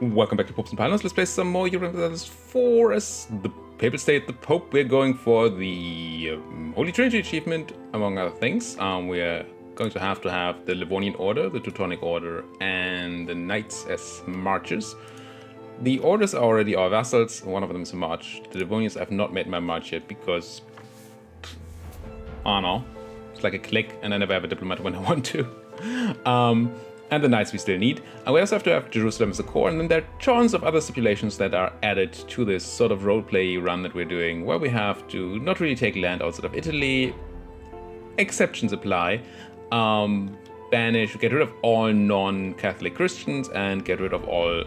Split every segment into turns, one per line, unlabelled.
Welcome back to Popes and Pylons. Let's play some more Europa Universalis IV as the Papal State, the Pope. We're going for the Holy Trinity achievement, among other things. We're going to have the Livonian Order, the Teutonic Order, and the Knights as marches. The orders are already our vassals. One of them is a march. The Livonians, I've not made my march yet because, I don't know, it's like a click, and I never have a diplomat when I want to. And the Knights we still need. And we also have to have Jerusalem as a core, and then there are tons of other stipulations that are added to this sort of roleplay run that we're doing, where we have to not really take land outside of Italy. Exceptions apply. Banish, get rid of all non-Catholic Christians, and get rid of all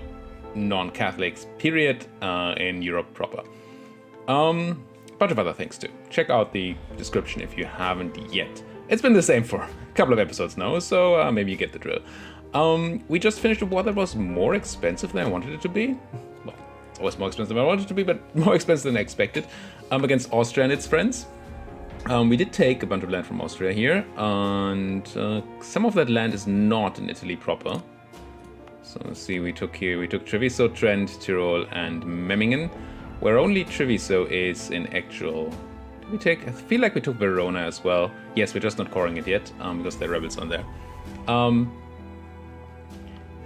non-Catholics, period, in Europe proper. A bunch of other things too. Check out the description if you haven't yet. It's been the same for a couple of episodes now, so maybe you get the drill. We just finished a war that was more expensive than I wanted it to be. Well, it's always more expensive than I wanted it to be, but more expensive than I expected. Against Austria and its friends. We did take a bunch of land from Austria here, and some of that land is not in Italy proper. So let's see, we took Treviso, Trent, Tyrol, and Memmingen, where only Treviso is in actual... I feel like we took Verona as well. Yes, we're just not coring it yet, because there are rebels on there.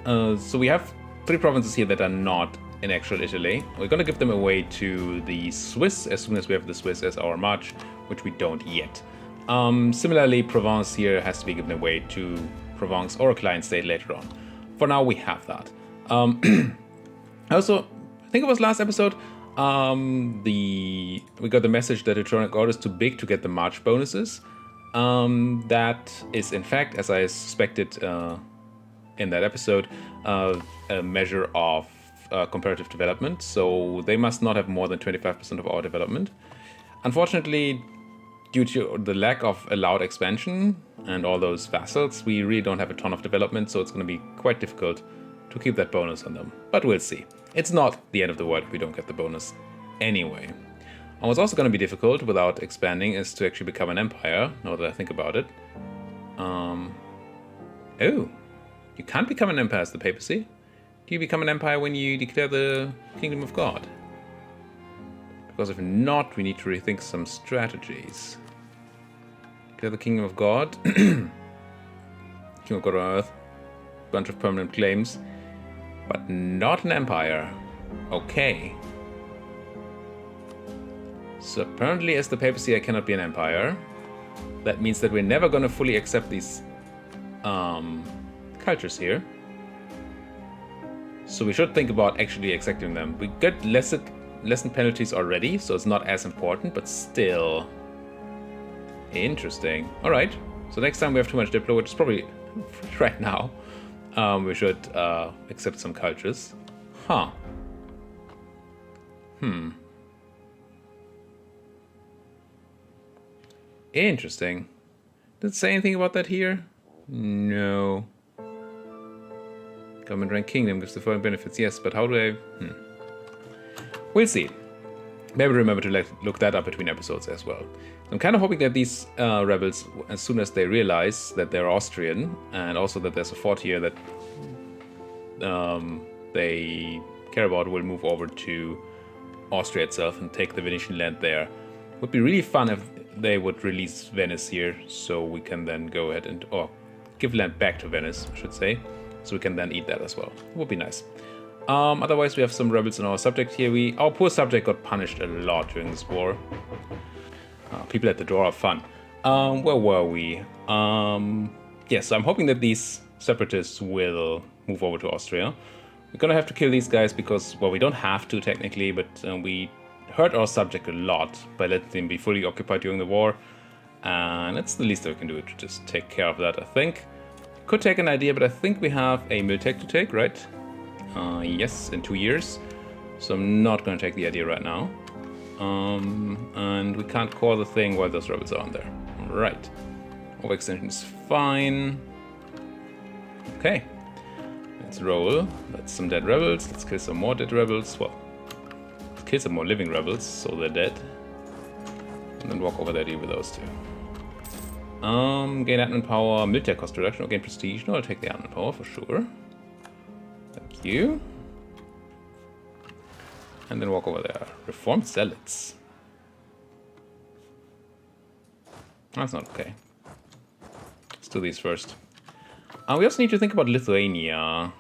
So we have 3 provinces here that are not in actual Italy. We're going to give them away to the Swiss as soon as we have the Swiss as our march, which we don't yet. Similarly, Provence here has to be given away to Provence or a client state later on. For now, we have that. Also, I think it was last episode, we got the message that the Teutonic Order is too big to get the march bonuses. That is, in fact, as I suspected in that episode, a measure of comparative development. So they must not have more than 25% of our development. Unfortunately, due to the lack of allowed expansion and all those vassals, we really don't have a ton of development, so it's going to be quite difficult to keep that bonus on them. But we'll see. It's not the end of the world if we don't get the bonus anyway. And what's also going to be difficult without expanding is to actually become an empire, now that I think about it. Oh, you can't become an empire as the papacy. Do you become an empire when you declare the Kingdom of God? Because if not, we need to rethink some strategies. Declare the Kingdom of God. Kingdom of God on Earth. Bunch of permanent claims. But not an empire. Okay. So apparently as the papacy I cannot be an empire. That means that we're never going to fully accept these cultures here. So we should think about actually accepting them. We get lesson penalties already, so it's not as important, but still interesting. Alright, so next time we have too much Diplo, which is probably right now, we should accept some cultures. Huh. Interesting. Did it say anything about that here? No. Government rank kingdom gives the following benefits. Yes, but how do I... We'll see. Maybe remember to look that up between episodes as well. I'm kind of hoping that these rebels, as soon as they realize that they're Austrian, and also that there's a fort here that they care about, will move over to Austria itself and take the Venetian land there. It would be really fun if they would release Venice here, so we can then go ahead and... or give land back to Venice, I should say. So we can then eat that as well. It would be nice. Otherwise, we have some rebels in our subject here. Our poor subject got punished a lot during this war. People at the door are fun. Where were we? Yes, so I'm hoping that these separatists will move over to Austria. We're gonna have to kill these guys because, well, we don't have to technically, but we hurt our subject a lot by letting them be fully occupied during the war. And it's the least that we can do to just take care of that, I think. Could take an idea, but I think we have a Miltech to take, right? Yes, in 2 years. So I'm not going to take the idea right now. And we can't call the thing while those rebels are on there. Right. Overextension is fine. Okay. Let's roll. That's some dead rebels. Let's kill some more dead rebels. Well, let's kill some more living rebels, so they're dead. And then walk over there, deal with those two. Gain admin power, military cost reduction, or gain prestige. No, I'll take the admin power for sure. Thank you. And then walk over there. Reformed zealots. That's not okay. Let's do these first. We also need to think about Lithuania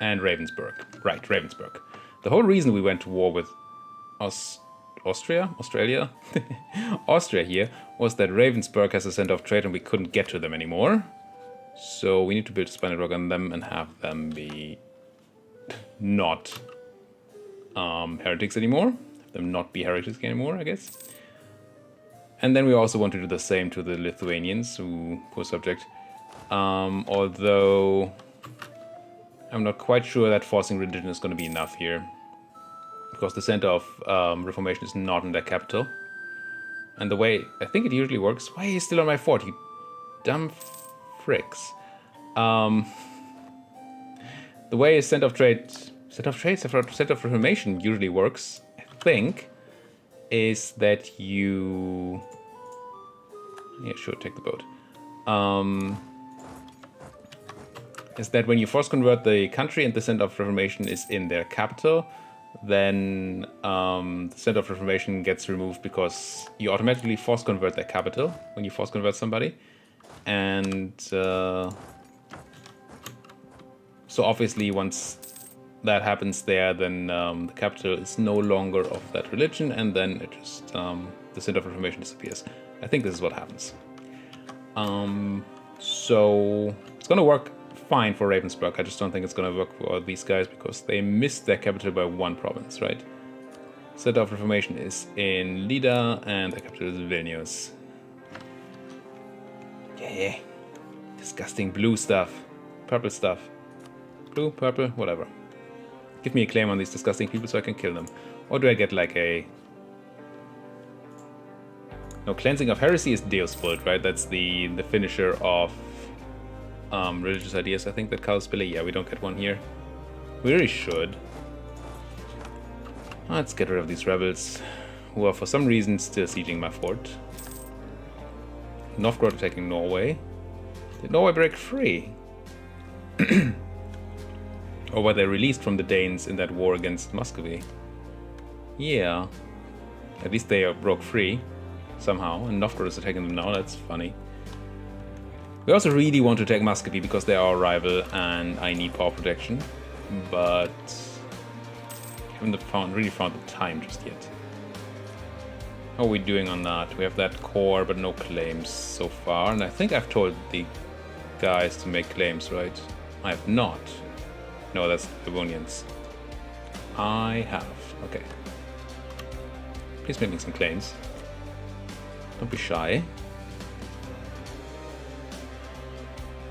and Ravensburg. Right, Ravensburg. The whole reason we went to war with Austria here, was that Ravensburg has a center of trade and we couldn't get to them anymore. So we need to build a spy network on them and have them be not heretics anymore. Have them not be heretics anymore, I guess. And then we also want to do the same to the Lithuanians who were subject. Although I'm not quite sure that forcing religion is going to be enough here. Because the center of Reformation is not in their capital. And the way I think it usually works... Why are you still on my fort, you dumb fricks? The way a center of Reformation usually works, I think, is that you... Yeah, sure, take the boat. Is that when you force convert the country and the center of Reformation is in their capital, then the center of Reformation gets removed because you automatically force convert their capital when you force convert somebody. And so obviously once that happens there, then the capital is no longer of that religion, and then it just the center of Reformation disappears. I think this is what happens. So it's going to work fine for Ravensburg. I just don't think it's going to work for these guys because they missed their capital by one province, right? Center of Reformation is in Lida and the capital is Vilnius. Yeah. Disgusting blue stuff. Purple stuff. Blue, purple, whatever. Give me a claim on these disgusting people so I can kill them. Or do I get like a... No, cleansing of heresy is Deusvult, right? That's the finisher of religious ideas. I think that Carlos Pille. Yeah, we don't get one here. We really should. Let's get rid of these rebels who are for some reason still sieging my fort. Novgorod attacking Norway. Did Norway break free? Or were they released from the Danes in that war against Muscovy? Yeah. At least they broke free somehow, and Novgorod is attacking them now. That's funny. We also really want to attack Muscovy because they are our rival and I need power protection. But haven't really found the time just yet. How are we doing on that? We have that core, but no claims so far. And I think I've told the guys to make claims, right? I have not. No, that's the Livonians. I have. Okay. Please make me some claims. Don't be shy.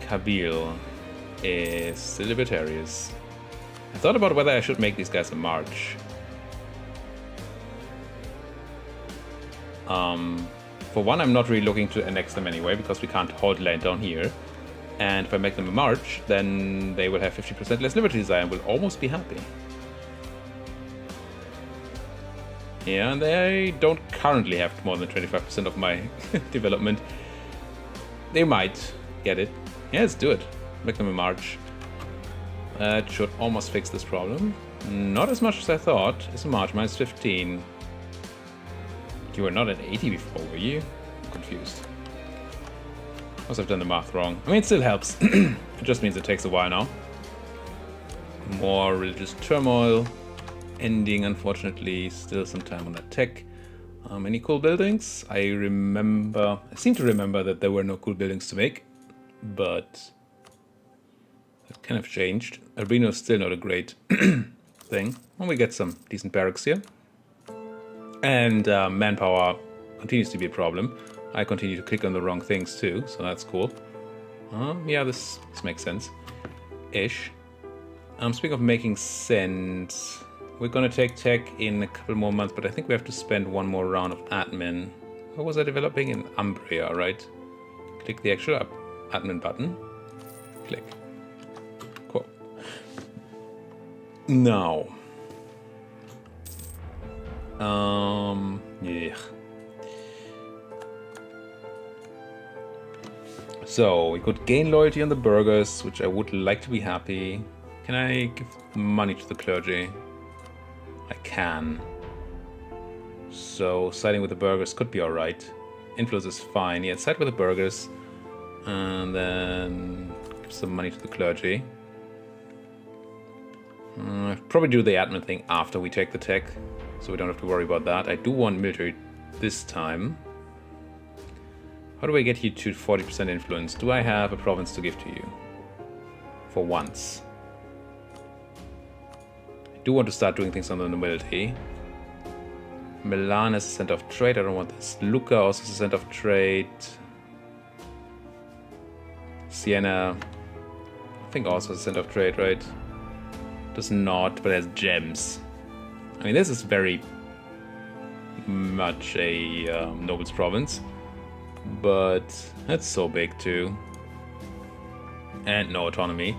Kabil is the Libertarius. I thought about whether I should make these guys a march. For one, I'm not really looking to annex them anyway, because we can't hold land down here. And if I make them a march, then they will have 50% less liberty desire and will almost be happy. Yeah, and they don't currently have more than 25% of my development. They might get it. Yeah, let's do it. Make them a march. That should almost fix this problem. Not as much as I thought. It's a march, minus 15. You were not at 80 before, were you? I'm confused. Must have done the math wrong. I mean, it still helps. It just means it takes a while now. More religious turmoil. Ending, unfortunately. Still some time on that tech. Any cool buildings? I seem to remember that there were no cool buildings to make. But that kind of changed. Albino is still not a great thing. Well, we get some decent barracks here. And manpower continues to be a problem. I continue to click on the wrong things too, so that's cool. Yeah, this makes sense. Ish. Speaking of making sense, we're gonna take tech in a couple more months, but I think we have to spend one more round of admin. What was I developing? In Umbria, right? Click the actual admin button. Click. Cool. Now. Yeah. So, we could gain loyalty on the burghers, which I would like to be happy. Can I give money to the clergy? I can. So siding with the burghers could be alright. Influence is fine. Yeah, side with the burghers. And then give some money to the clergy. Probably do the admin thing after we take the tech. So we don't have to worry about that. I do want military this time. How do I get you to 40% influence? Do I have a province to give to you? For once. I do want to start doing things on the nobility. Milan is a center of trade. I don't want this. Lucca also is a center of trade. Siena, I think also is a center of trade, right? Does not, but has gems. I mean, this is very much a nobles province. But that's so big too. And no autonomy.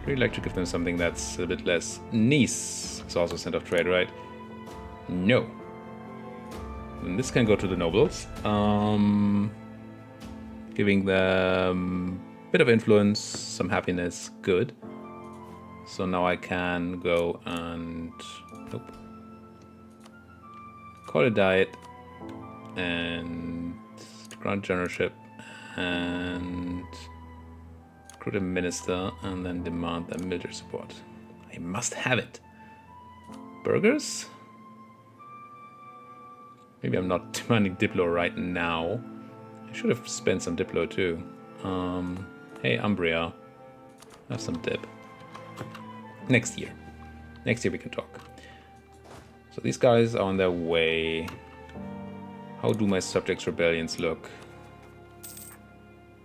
Really like to give them something that's a bit less. Nice is also a center of trade, right? No. And this can go to the nobles. Giving them a bit of influence, some happiness, good. So now I can go and nope. Call a diet and grant generalship and recruit a minister and then demand their military support. I must have it. Burghers? Maybe I'm not demanding Diplo right now. I should have spent some Diplo too. Hey, Umbria. Have some dip. Next year. Next year we can talk. So these guys are on their way. How do my subjects' rebellions look?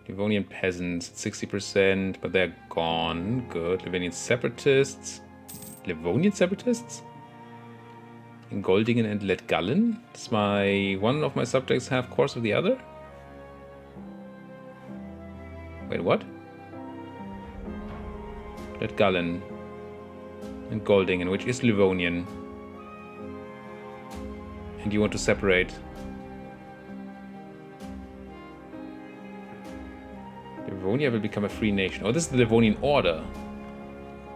Livonian peasants, 60%, but they're gone. Good. Livonian separatists. Livonian separatists? In Goldingen and Letgallen? Does one of my subjects have course of the other? Wait, what? Letgallen and Goldingen, which is Livonian. And you want to separate. Livonia will become a free nation. Oh, this is the Livonian Order.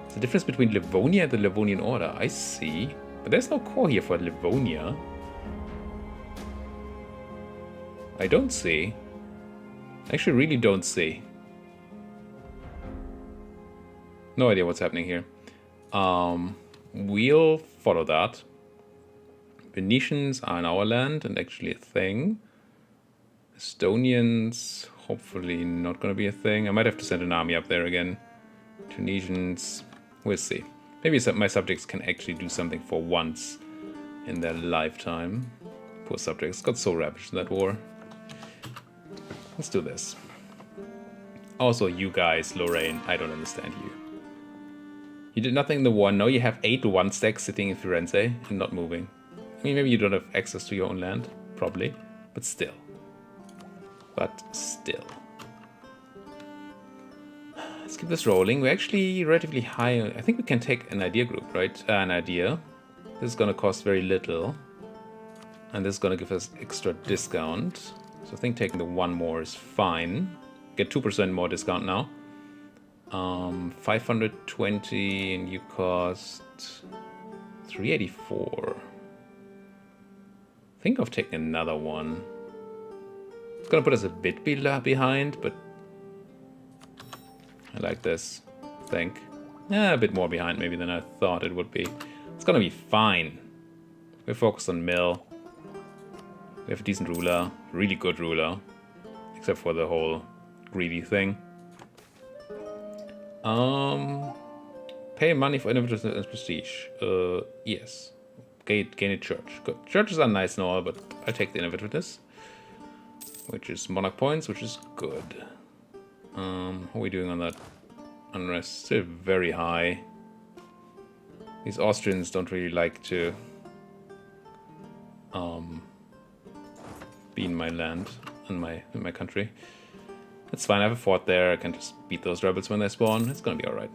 There's a difference between Livonia and the Livonian Order. I see. But there's no core here for Livonia. I don't see. I actually really don't see. No idea what's happening here. We'll follow that. Venetians are in our land and actually a thing. Estonians, hopefully not going to be a thing. I might have to send an army up there again. Tunisians, we'll see. Maybe my subjects can actually do something for once in their lifetime. Poor subjects, got so ravaged in that war. Let's do this. Also, you guys, Lorraine, I don't understand you. You did nothing in the war. Now you have 8 1-stacks sitting in Firenze and not moving. I mean, maybe you don't have access to your own land. Probably. But still. Let's keep this rolling. We're actually relatively high. I think we can take an idea group, right? An idea. This is going to cost very little. And this is going to give us extra discount. So I think taking the 1 more is fine. Get 2% more discount now. 520 and you cost 384. Think of taking another one. It's gonna put us a bit behind, but I like this. I think. Yeah, a bit more behind maybe than I thought it would be. It's gonna be fine. We're focused on mill. We have a decent ruler, really good ruler, except for the whole greedy thing. Pay money for innovators and prestige. Yes. Gain a church. Good. Churches are nice and all, but I take the innovativeness, which is monarch points, which is good. How are we doing on that unrest? Still very high. These Austrians don't really like to be in my land, in my country. It's fine, I have a fort there, I can just beat those rebels when they spawn, it's gonna be alright.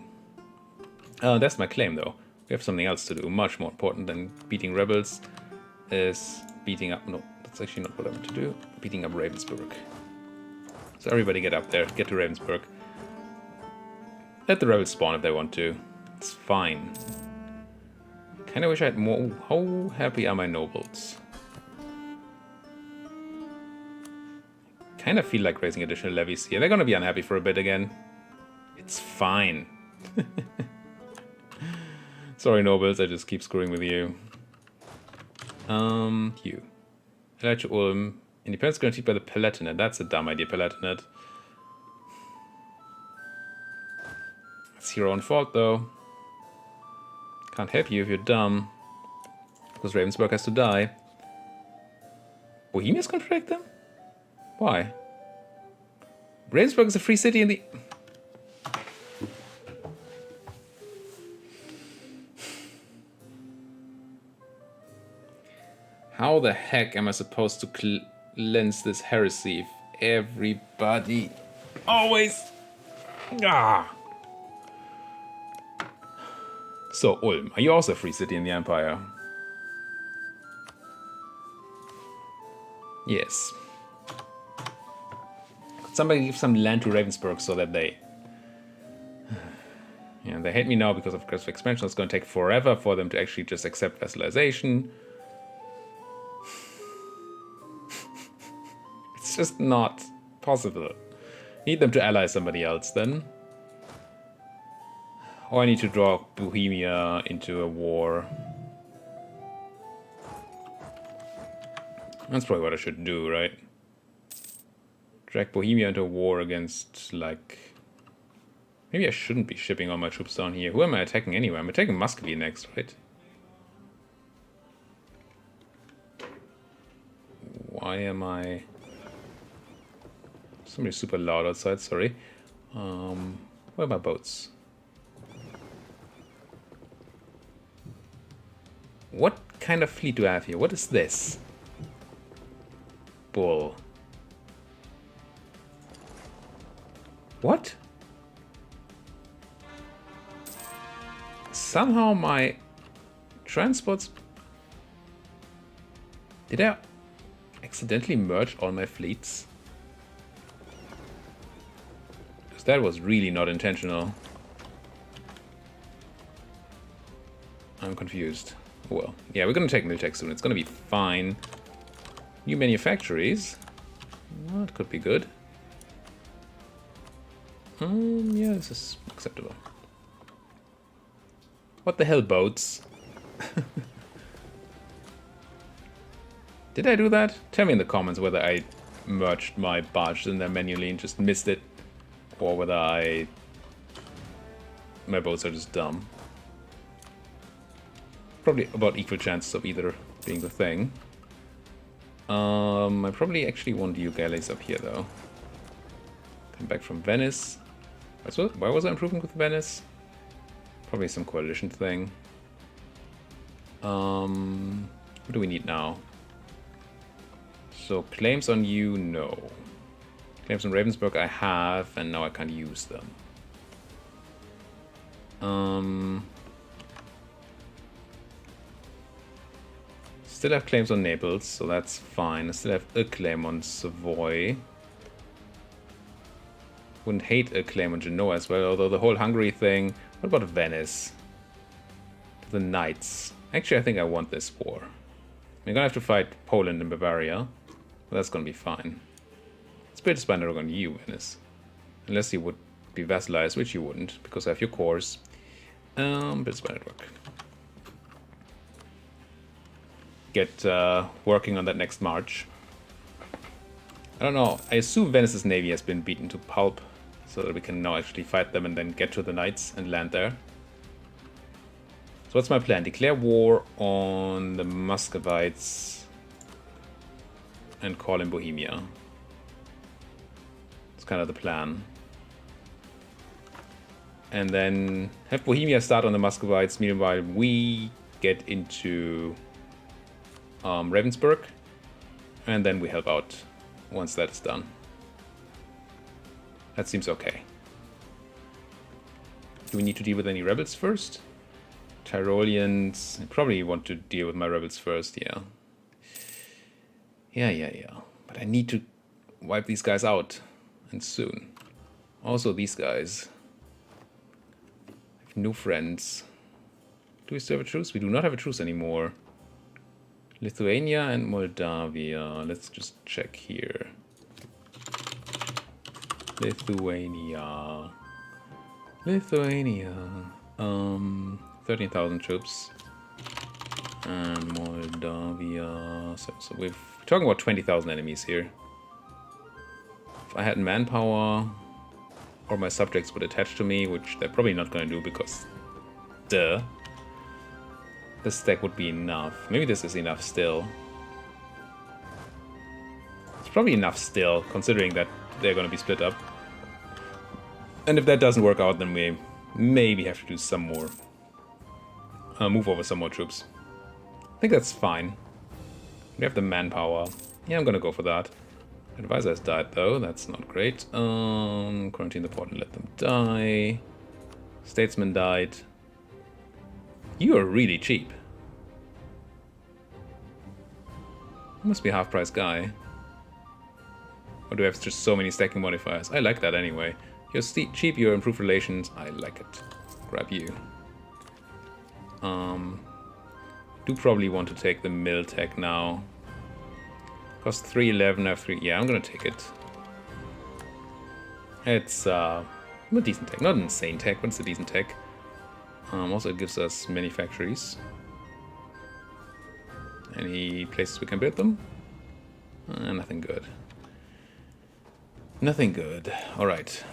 That's my claim though. We have something else to do, much more important than beating rebels, is beating up, no, that's actually not what I want to do, beating up Ravensburg. So everybody get up there, get to Ravensburg. Let the rebels spawn if they want to, it's fine. Kinda wish I had more. Ooh, how happy are my nobles? Kinda feel like raising additional levies here. They're gonna be unhappy for a bit again. It's fine. Sorry, nobles, I just keep screwing with you. You. Electro Ulm. Independence guaranteed by the Palatinate. That's a dumb idea, Palatinate. It's your own fault, though. Can't help you if you're dumb. Because Ravensburg has to die. Bohemia's gonna protect them? Why? Ravensburg is a free city in the... How the heck am I supposed to cleanse this heresy if everybody always... Ah! So, Ulm, are you also a free city in the Empire? Yes. Could somebody give some land to Ravensburg so that they... Yeah, they hate me now because of expansion. It's going to take forever for them to actually just accept vassalization. It's just not possible. Need them to ally somebody else then. Or I need to draw Bohemia into a war. That's probably what I should do, right? Drag Bohemia into a war against, like... Maybe I shouldn't be shipping all my troops down here. Who am I attacking anyway? I'm attacking Muscovy next, right? Why am I... Somebody's super loud outside, sorry. Where are my boats? What kind of fleet do I have here? What is this? Bull. What? Somehow my transports... Did I accidentally merge all my fleets? Because that was really not intentional. I'm confused. Well, yeah, we're gonna take Miltech soon. It's gonna be fine. New manufactories. Well, that could be good. Yeah, this is acceptable. What the hell, boats? Did I do that? Tell me in the comments whether I merged my barges in there manually and just missed it, or whether my boats are just dumb. Probably about equal chances of either being the thing. I probably actually want you galleys up here though. Come back from Venice. Why was I improving with Venice? Probably some coalition thing. What do we need now? So claims on you, no. Claims on Ravensburg I have, and now I can't use them. Still have claims on Naples, so that's fine. I still have a claim on Savoy. Wouldn't hate a claim on Genoa as well, although the whole Hungary thing... What about Venice? The Knights. Actually, I think I want this war. We're gonna have to fight Poland and Bavaria. But that's gonna be fine. Let's build a spy network on you, Venice. Unless you would be vassalized, which you wouldn't, because I have your cores. Build a spy network. Get working on that next march. I don't know. I assume Venice's navy has been beaten to pulp, so that we can now actually fight them and then get to the Knights and land there. So what's my plan? Declare war on the Muscovites and call in Bohemia. It's kind of the plan. And then have Bohemia start on the Muscovites. Meanwhile, we get into Ravensburg, and then we help out once that is done. That seems okay. Do we need to deal with any rebels first? Tyroleans, I probably want to deal with my rebels first, yeah. Yeah. But I need to wipe these guys out, and soon. Also these guys. I have no friends. Do we still have a truce? We do not have a truce anymore. Lithuania and Moldavia. Let's just check here. Lithuania. 13,000 troops. And Moldavia. So we're talking about 20,000 enemies here. If I had manpower, or my subjects would attach to me, which they're probably not going to do because, duh. This stack would be enough. Maybe this is enough still. It's probably enough still, considering that they're going to be split up. And if that doesn't work out, then we maybe have to do some more. Move over some more troops. I think that's fine. We have the manpower. Yeah, I'm going to go for that. Advisor has died, though. That's not great. Quarantine the port and let them die. Statesman died. You are really cheap. You must be a half-price guy. Or do I have just so many stacking modifiers? I like that anyway. You're cheap, you're improved relations. I like it. Grab you. Do probably want to take the mill tech now. Cost 311, I have 3. Yeah, I'm gonna take it. It's a decent tech. Not an insane tech, but it's a decent tech. Also, it gives us many factories. Any places we can build them? Nothing good. Nothing good. Alright.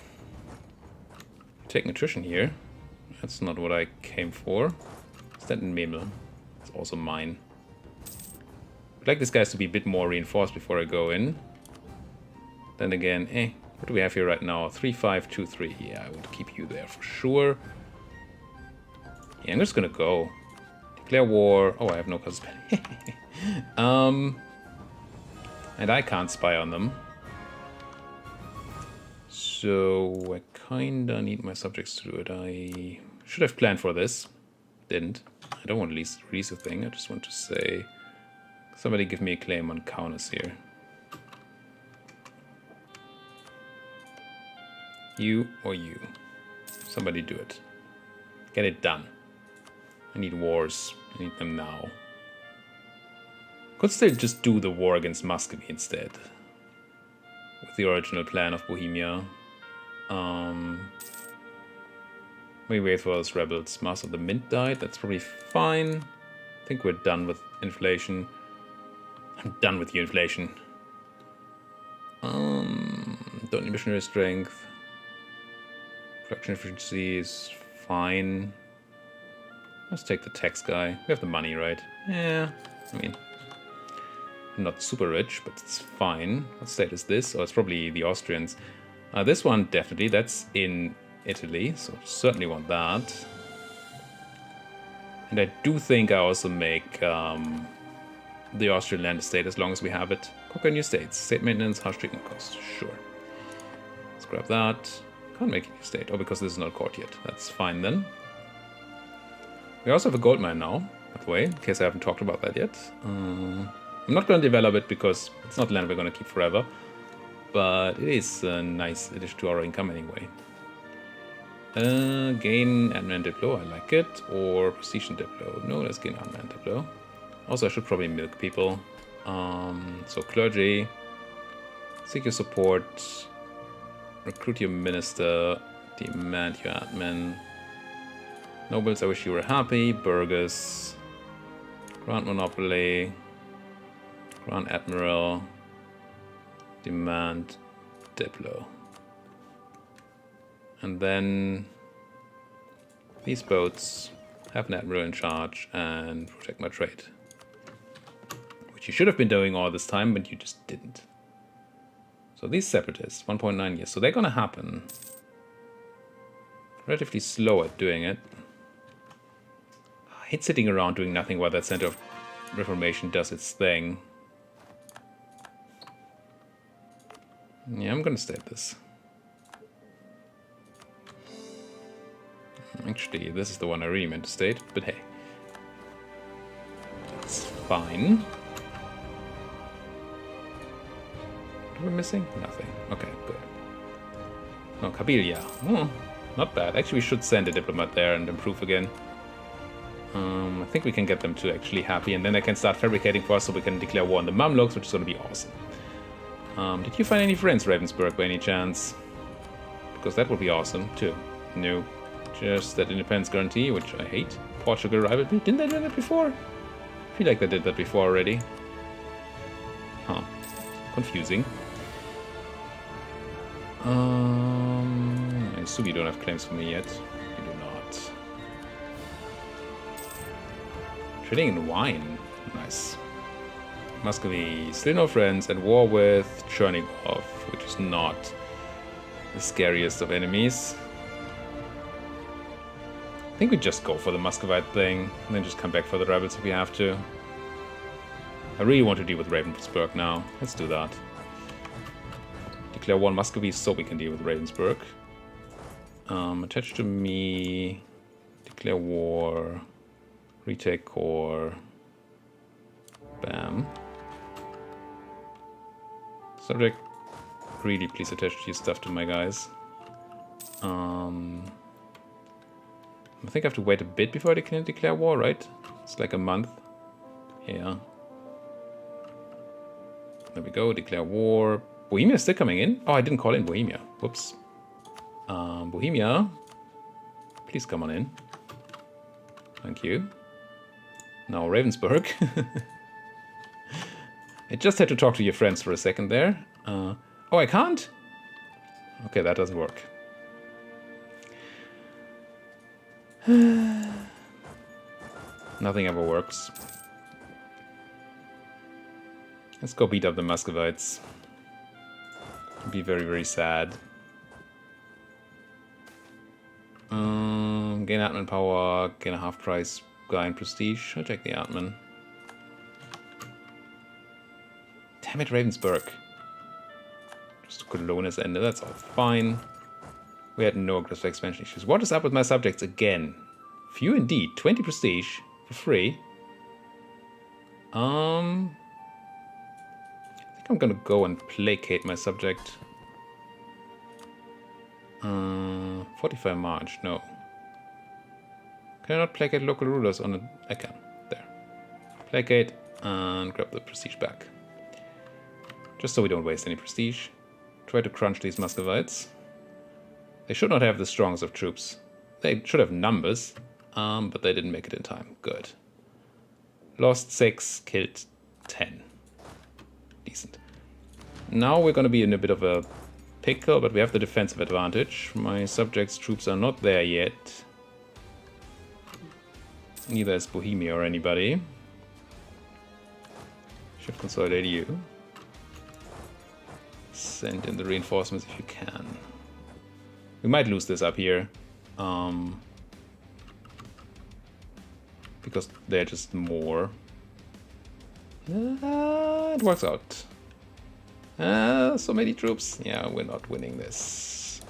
Take nutrition here. That's not what I came for. Is that in Memel? It's also mine. I'd like these guys to be a bit more reinforced before I go in. Then again, what do we have here right now? 3523. Yeah, I would keep you there for sure. Yeah, I'm just gonna go. Declare war. Oh, I have no cause. And I can't spy on them. So I kinda need my subjects to do it. I should have planned for this. Didn't. I don't want to release a thing. I just want to say, somebody give me a claim on Kaunas here. You or you. Somebody do it. Get it done. I need wars. I need them now. Could still just do the war against Muscovy instead. With the original plan of Bohemia. We wait for those rebels. Master of the Mint died. That's probably fine. I think we're done with inflation. I'm done with you, inflation. Don't need missionary strength. Production efficiency is fine. Let's take the tax guy. We have the money, right? Yeah, I mean, I'm not super rich, but it's fine. What state is this? Oh, it's probably the Austrians. This one, definitely. That's in Italy, so certainly want that. And I do think I also make the Austrian land estate as long as we have it. Conquer new states. State maintenance, harsh treatment cost. Sure. Let's grab that. Can't make a new state. Oh, because this is not court yet. That's fine then. We also have a gold mine now, by the way, in case I haven't talked about that yet. I'm not going to develop it because it's not land we're going to keep forever. But it is a nice addition to our income anyway. Gain admin diplo, I like it. Or precision diplo. No, let's gain admin diplo. Also, I should probably milk people. So clergy. Seek your support. Recruit your minister. Demand your admin. Nobles, I wish you were happy. Burgess. Grand Monopoly. Grand Admiral. Demand Diplo. And then these boats have an admiral in charge and protect my trade. Which you should have been doing all this time, but you just didn't. So these separatists, 1.9 years. So they're gonna happen. Relatively slow at doing it. I hate sitting around doing nothing while that Center of Reformation does its thing. Yeah, I'm gonna state this. Actually, this is the one I really meant to state, but hey. That's fine. What are we missing? Nothing. Okay, good. No, Kabylia. Oh, not bad. Actually, we should send a diplomat there and improve again. I think we can get them to actually happy, and then they can start fabricating for us so we can declare war on the Mamluks, which is going to be awesome. Did you find any friends, Ravensburg, by any chance? Because that would be awesome, too. No. Just that independence guarantee, which I hate. Portugal rivalry. Didn't they do that before? I feel like they did that before already. Huh. Confusing. I assume you don't have claims for me yet. You do not. Trading in wine. Nice. Muscovy, still no friends, at war with Chernigov, which is not the scariest of enemies. I think we just go for the Muscovite thing, and then just come back for the rebels if we have to. I really want to deal with Ravensburg now. Let's do that. Declare war on Muscovy so we can deal with Ravensburg. Attach to me. Declare war. Retake core. Bam. Subject, really please attach your stuff to my guys. I think I have to wait a bit before I can declare war, right? It's like a month. Yeah. There we go, declare war. Bohemia is still coming in? Oh, I didn't call in Bohemia. Whoops. Bohemia, please come on in. Thank you. Now Ravensburg. I just had to talk to your friends for a second there. Oh, I can't? Okay, that doesn't work. Nothing ever works. Let's go beat up the Muscovites. It'd be very, very sad. Gain admin power, gain a half price guy in prestige. I'll take the admin. Damn it, Ravensburg. Just Cologne has ended, that's all fine. We had no aggressive expansion issues. What is up with my subjects again? Few indeed. 20 prestige for free. I think I'm gonna go and placate my subject. 45 March, no. Can I not placate local rulers on a... I can. There. Placate and grab the prestige back. Just so we don't waste any prestige. Try to crunch these Muscovites. They should not have the strongest of troops. They should have numbers, but they didn't make it in time. Good. Lost 6, killed 10. Decent. Now we're going to be in a bit of a pickle, but we have the defensive advantage. My subjects' troops are not there yet. Neither is Bohemia or anybody. Should consolidate you. Send in the reinforcements if you can. We might lose this up here. Because they're just more. It works out. So many troops. Yeah, we're not winning this.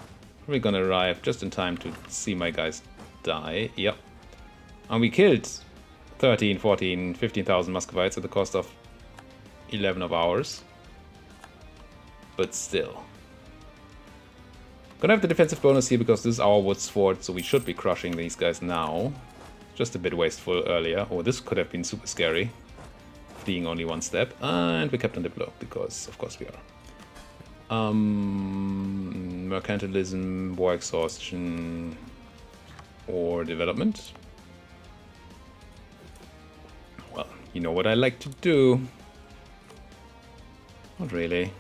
We're gonna arrive just in time to see my guys die. Yep. And we killed 13, 14, 15,000 Muscovites at the cost of 11 of ours. But still. Gonna have the defensive bonus here because this is our Woods Fort, so we should be crushing these guys now. Just a bit wasteful earlier. Oh, this could have been super scary. Fleeing only one step. And we kept on diplo, because of course we are. Mercantilism, war exhaustion, or development. Well, you know what I like to do. Not really.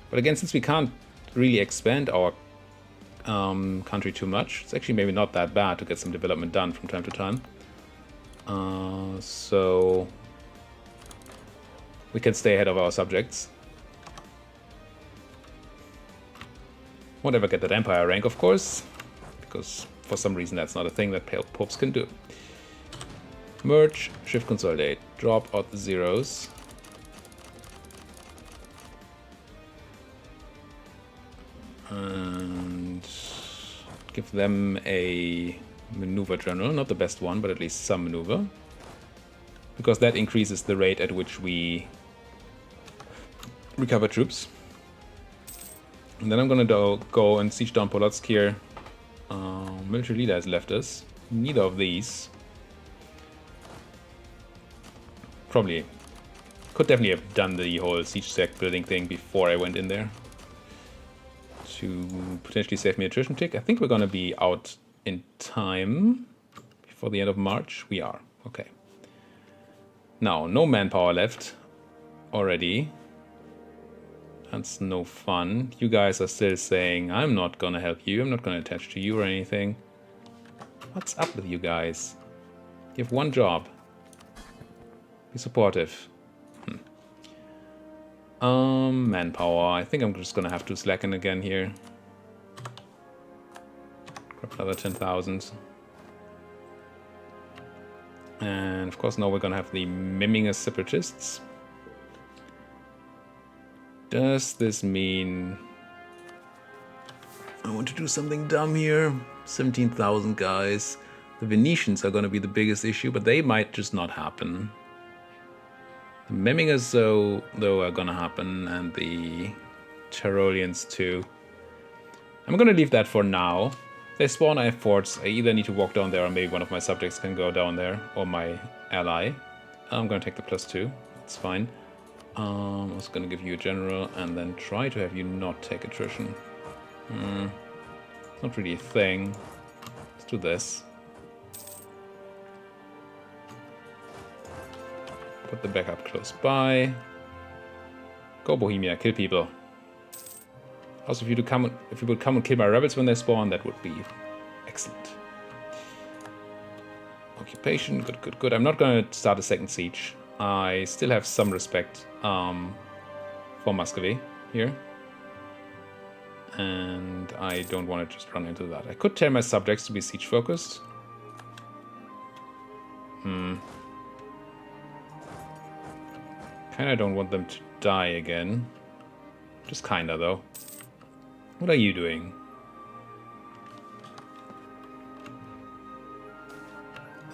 But again, since we can't really expand our country too much, it's actually maybe not that bad to get some development done from time to time. So we can stay ahead of our subjects. Won't ever get that empire rank, of course, because for some reason that's not a thing that popes can do. Merge, shift consolidate, drop out the zeros. And give them a maneuver general, not the best one, but at least some maneuver. Because that increases the rate at which we recover troops. And then I'm gonna go and siege down Polotsk here. Military leader has left us. Neither of these. Probably could definitely have done the whole siege sack building thing before I went in there to potentially save me a attrition tick. I think we're gonna be out in time before the end of March. We are. Okay. Now, no manpower left already. That's no fun. You guys are still saying, I'm not gonna help you, I'm not gonna attach to you or anything. What's up with you guys? You have one job. Be supportive. Manpower. I think I'm just gonna have to slacken again here. Grab another 10,000. And of course now we're gonna have the Mimmingus separatists. Does this mean I want to do something dumb here? 17,000 guys. The Venetians are gonna be the biggest issue, but they might just not happen. The Mimmingus though are gonna happen, and the Tyroleans too. I'm gonna leave that for now. If they spawn, I have forts. I either need to walk down there or maybe one of my subjects can go down there, or my ally. I'm gonna take the +2. That's fine. I was gonna give you a general and then try to have you not take attrition. It's not really a thing. Let's do this. Put the backup close by. Go Bohemia, kill people. Also, if you would come and kill my rebels when they spawn, that would be excellent. Occupation, good, good, good. I'm not going to start a second siege. I still have some respect for Muscovy here. And I don't want to just run into that. I could tell my subjects to be siege focused. Kinda don't want them to die again. Just kinda though. What are you doing?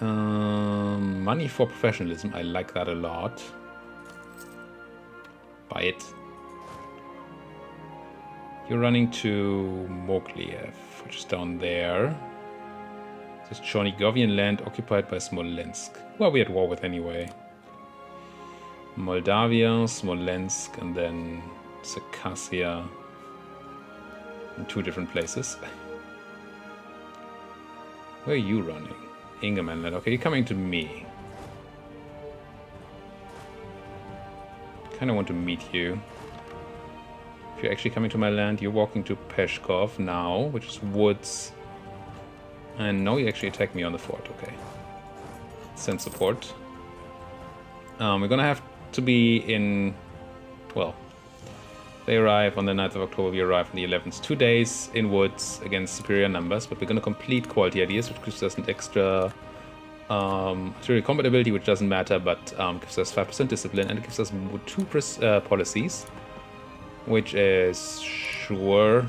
Money for professionalism. I like that a lot. Buy it. You're running to Mogliev, which is down there. This is Chernigovian land occupied by Smolensk. Well, we're at war with anyway. Moldavia, Smolensk, and then Circassia in 2 different places. Where are you running? Ingermanland. Okay, you're coming to me. Kinda want to meet you. If you're actually coming to my land, you're walking to Peshkov now, which is woods. And now you actually attack me on the fort, okay. Send support. We're gonna have to be in, well, they arrive on the 9th of October, we arrive on the 11th. 2 days in woods against superior numbers, but we're going to complete quality ideas, which gives us an extra artillery combat ability, which doesn't matter, but gives us 5% discipline, and it gives us 2 policies, which is sure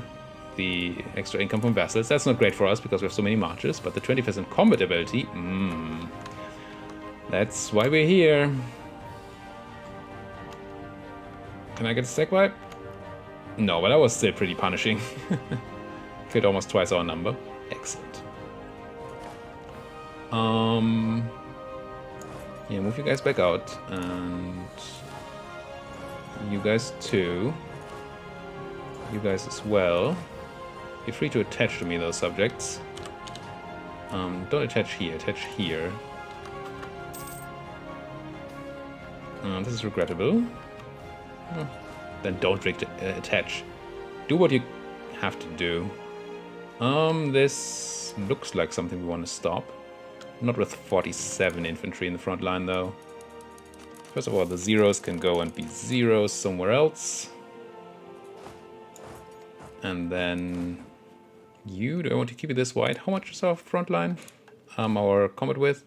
the extra income from vassals. That's not great for us because we have so many marches, but the 20% combat ability, that's why we're here. Can I get a stack wipe? No, but that was still pretty punishing. Killed almost twice our number. Excellent. Yeah, move you guys back out, and you guys too. You guys as well. Feel free to attach to me those subjects. Don't attach here, attach here. This is regrettable. Then don't attach. Do what you have to do. This looks like something we want to stop. Not with 47 infantry in the front line, though. First of all, the zeros can go and be zeros somewhere else. And then you, do I want to keep it this wide? How much is our front line? Our combat width?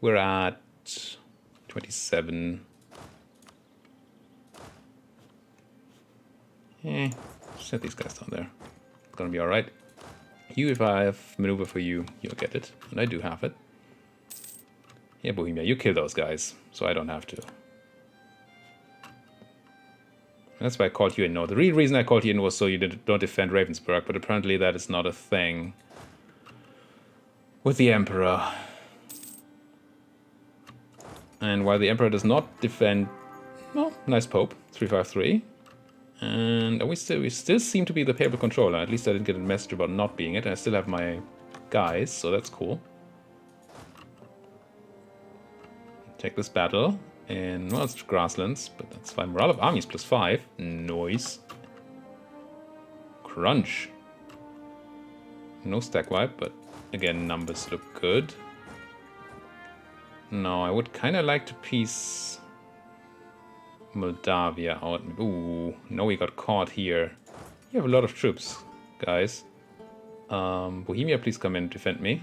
We're at 27. Set these guys down there. It's gonna be alright. If I have maneuver for you, you'll get it. And I do have it. Yeah, Bohemia, you kill those guys, so I don't have to. That's why I called you in. No, the real reason I called you in was so you don't defend Ravensburg, but apparently that is not a thing with the Emperor. And while the Emperor does not defend... Well, nice Pope, 353. And we still seem to be the papal controller. At least I didn't get a message about not being it. I still have my guys, so that's cool. Take this battle. And, well, it's grasslands, but that's fine. Morale of armies +5. Nice. Crunch. No stack wipe, but again, numbers look good. No, I would kind of like to piece Moldavia out. Ooh, no, we got caught here. You have a lot of troops, guys. Bohemia, please come in and defend me.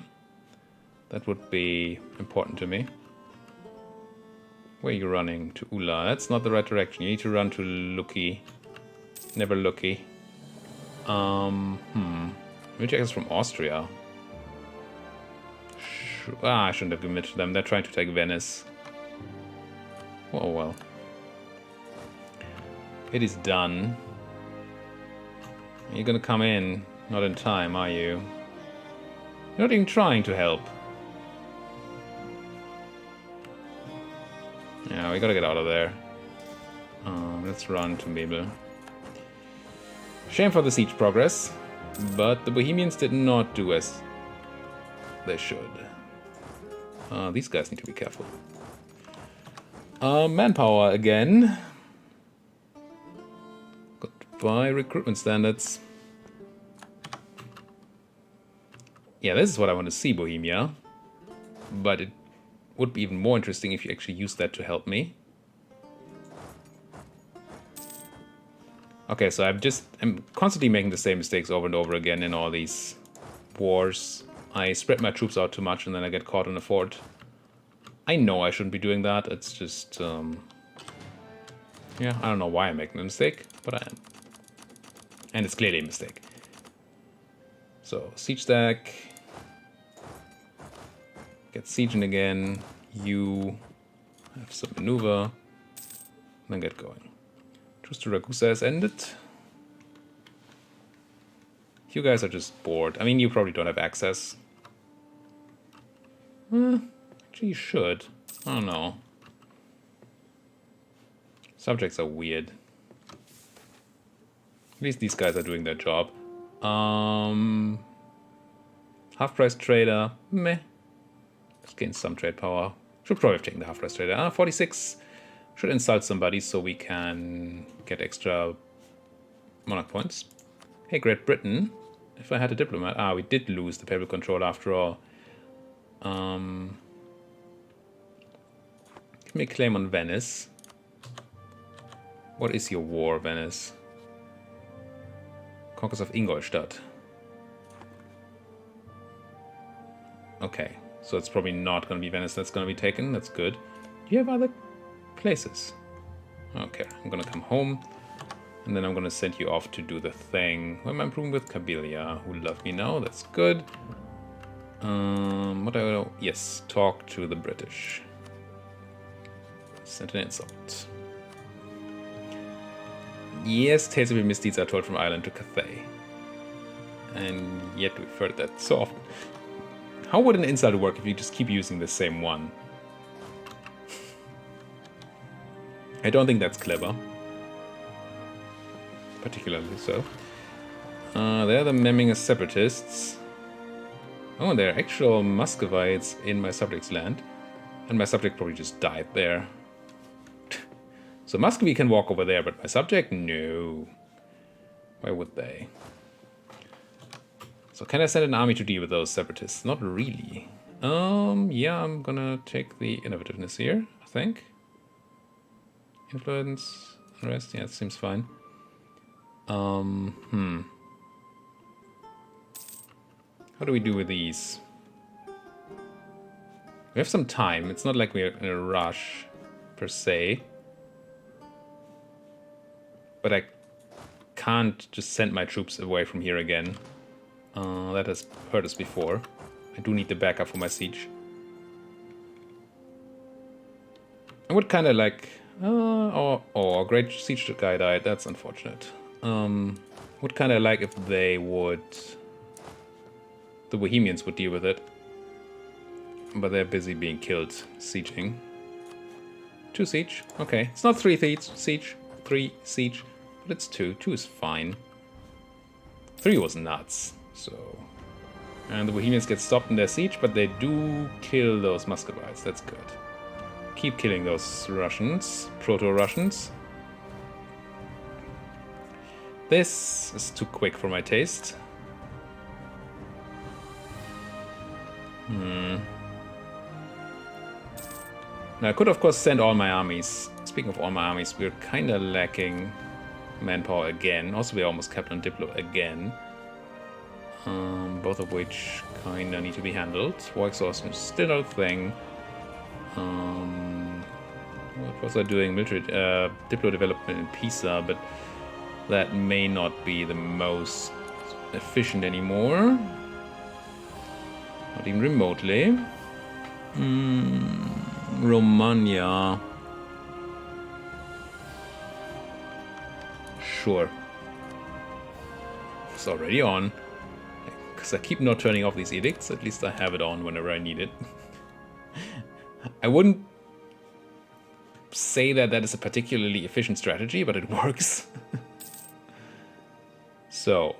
That would be important to me. Where are you running? To Ula. That's not the right direction. You need to run to Lucky. Never Lucky. Maybe check us from Austria. I shouldn't have given it to them. They're trying to take Venice. Oh well. It is done. You're gonna come in. Not in time, are you? You're not even trying to help. Yeah, we gotta get out of there. Let's run to Mabel. Shame for the siege progress, but the Bohemians did not do as they should. These guys need to be careful. Manpower again. Goodbye recruitment standards. Yeah, this is what I want to see, Bohemia. But it would be even more interesting if you actually use that to help me. Okay, so I'm constantly making the same mistakes over and over again in all these wars. I spread my troops out too much and then I get caught in a fort. I know I shouldn't be doing that. It's just, yeah, I don't know why I'm making a mistake, but I am. And it's clearly a mistake. So, siege stack. Get sieging again. You have some maneuver. Then get going. Truce to Ragusa has ended. You guys are just bored. I mean, you probably don't have access. Actually, you should. I don't know. Subjects are weird. At least these guys are doing their job. Half-price trader. Meh. Just gain some trade power. Should probably have taken the half-price trader. 46. Should insult somebody so we can get extra monarch points. Hey, Great Britain. If I had a diplomat... we did lose the papal control after all. Give me a claim on Venice. What is your war, Venice? Conquest of Ingolstadt. Okay, so it's probably not going to be Venice that's going to be taken. That's good. Do you have other places? Okay, I'm going to come home. And then I'm going to send you off to do the thing. Who am I improving with? Kabylia, who love me now. That's good. What do I know? Yes, talk to the British. Send an insult. Yes, tales of your misdeeds are told from Ireland to Cathay. And yet we've heard that so often. How would an insult work if you just keep using the same one? I don't think that's clever. Particularly so. They're the Memminger separatists. Oh, they're actual Muscovites in my subject's land. And my subject probably just died there. So Muscovy can walk over there, but my subject? No. Why would they? So can I send an army to deal with those separatists? Not really. Yeah, I'm gonna take the innovativeness here, I think. Influence, unrest, yeah, it seems fine. How do we do with these? We have some time. It's not like we're in a rush, per se. But I can't just send my troops away from here again. That has hurt us before. I do need the backup for my siege. I would kind of like... a great siege guy died. That's unfortunate. Would kind of like if they would... The Bohemians would deal with it. But they're busy being killed, sieging. 2 siege. Okay, it's not 3 siege, 3 siege, but it's 2. 2 is fine. 3 was nuts, so... And the Bohemians get stopped in their siege, but they do kill those Muscovites. That's good. Keep killing those Russians, proto-Russians. This is too quick for my taste. Now, I could, of course, send all my armies. Speaking of all my armies, we're kind of lacking manpower again. Also, we almost kept on Diplo again. Both of which kind of need to be handled. War exhaustion is still not a thing. What was I doing? Military Diplo development in Pisa, but that may not be the most efficient anymore. Not even remotely. Romania. Sure. It's already on. Because I keep not turning off these edicts. At least I have it on whenever I need it. I wouldn't say that that is a particularly efficient strategy, but it works. So,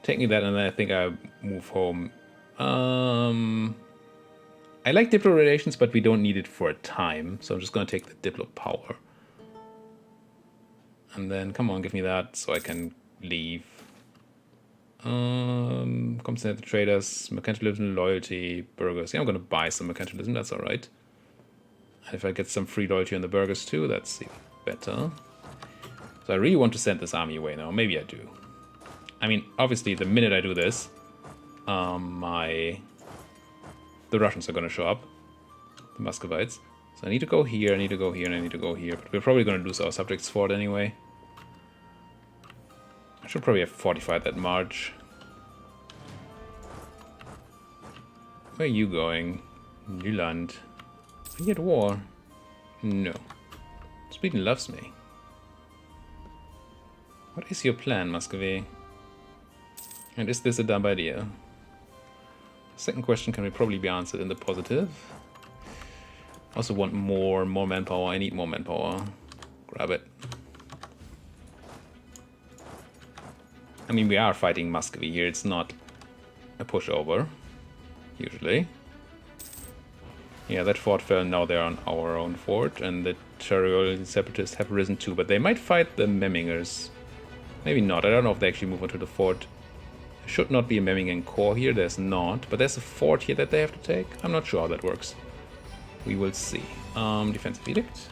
taking that, and then I think I move home. I like Diplo relations, but we don't need it for a time. So I'm just going to take the Diplo power. And then, come on, give me that so I can leave. Compensate the traders, mercantilism, loyalty, burghers. Yeah, I'm going to buy some mercantilism, that's alright. If I get some free loyalty on the burghers too, that's even better. So I really want to send this army away now. Maybe I do. I mean, obviously, the minute I do this, the Russians are going to show up. The Muscovites. So I need to go here, I need to go here, and I need to go here. But we're probably going to lose our subjects for it anyway. I should probably have fortified that march. Where are you going? Nyland. Are you at war? No. Sweden loves me. What is your plan, Muscovy? And is this a dumb idea? Second question can probably be answered in the positive. I also want more manpower. I need more manpower. Grab it. I mean, we are fighting Muscovy here. It's not a pushover, usually. Yeah, that fort fell. Now they're on our own fort, and the Chariots separatists have risen too. But they might fight the Memmingers. Maybe not. I don't know if they actually move onto the fort. There should not be a Memmingen core here. There's not. But there's a fort here that they have to take. I'm not sure how that works. We will see. Defensive edict.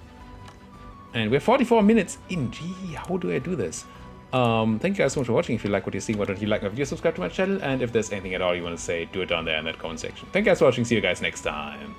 And we're 44 minutes in. Gee, how do I do this? Thank you guys so much for watching. If you like what you're seeing, why don't you like my video, subscribe to my channel, and if there's anything at all you want to say, do it down there in that comment section. Thank you guys for watching. See you guys next time.